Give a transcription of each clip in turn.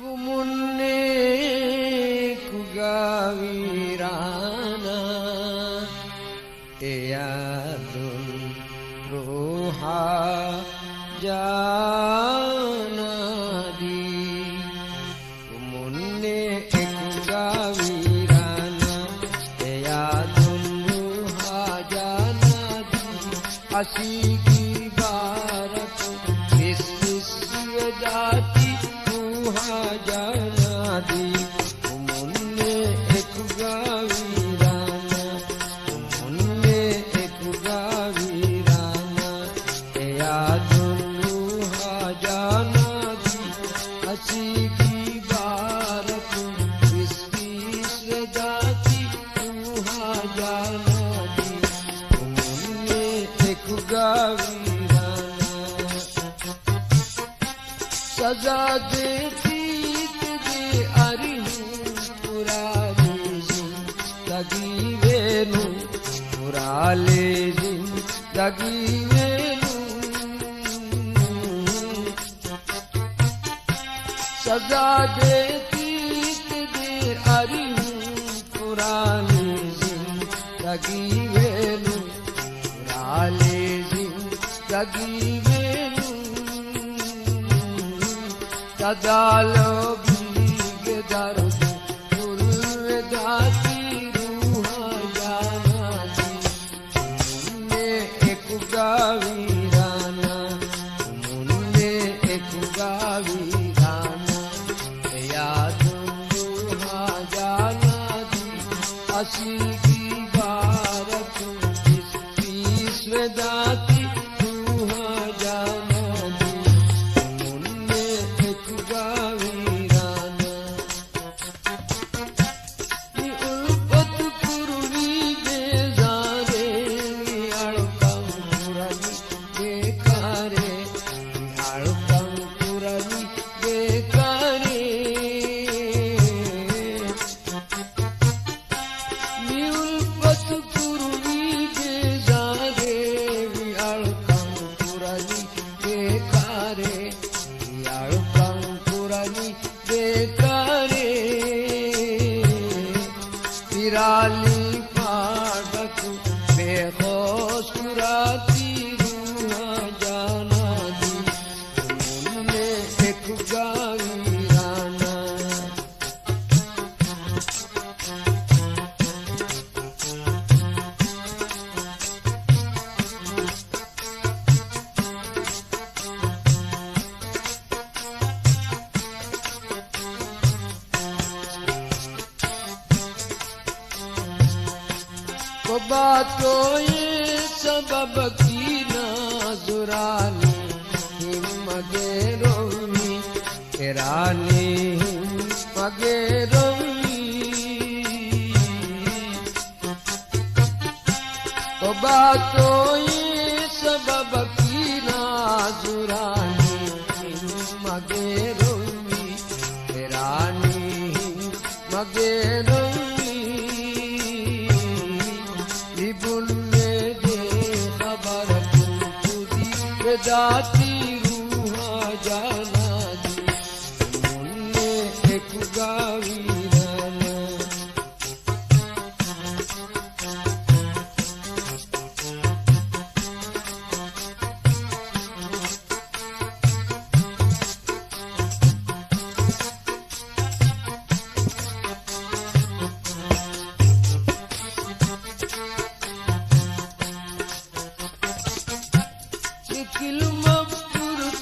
Wumunne kugawirana eyadun ruha janadi. Wumunne kugawirana eyadun ruha janadi. Asiki barat visvedati janadi. Umunne ek gavirana, umunne ek gavirana, eyadunu janadi. Asiki barat visvedati janadi. Umunne ek gavirana. सजा देती तुझे अरिहूं पुरानी जिंदगी वेनू पुराले जिंदगी वेनू. सजा देती तुझे अरिहूं पुरानी जिंदगी वेनू पुराले जिंदगी Venu. Tadalo bige dardu purvedati ruha janadi. Umunne ek gavirana, umunne ek gavirana, eyadun ruha janadi. Asiki barat visvedati ruha janadi. Pirali padak behosh purati ruha janadi. Umunne ek gavirana. बातों ये सबब की नाजुरानी हिम्मगे रोमी रानी हिम्मगे रोमी. तो बातों ये सबब की नाजुरानी हिम्मगे रोमी रानी हिम्मगे रोमी. दाती रूहा जानदी. उन्ने एक गावीराना.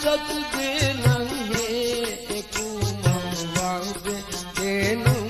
Sat de nanghe eku mawag denu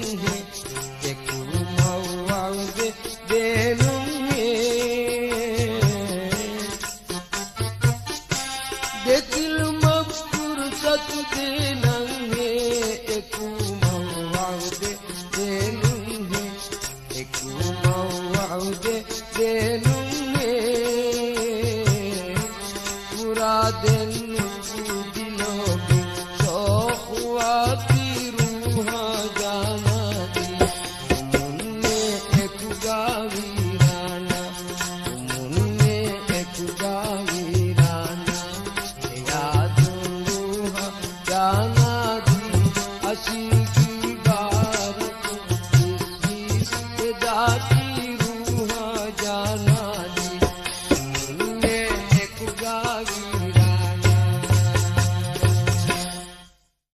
Gavi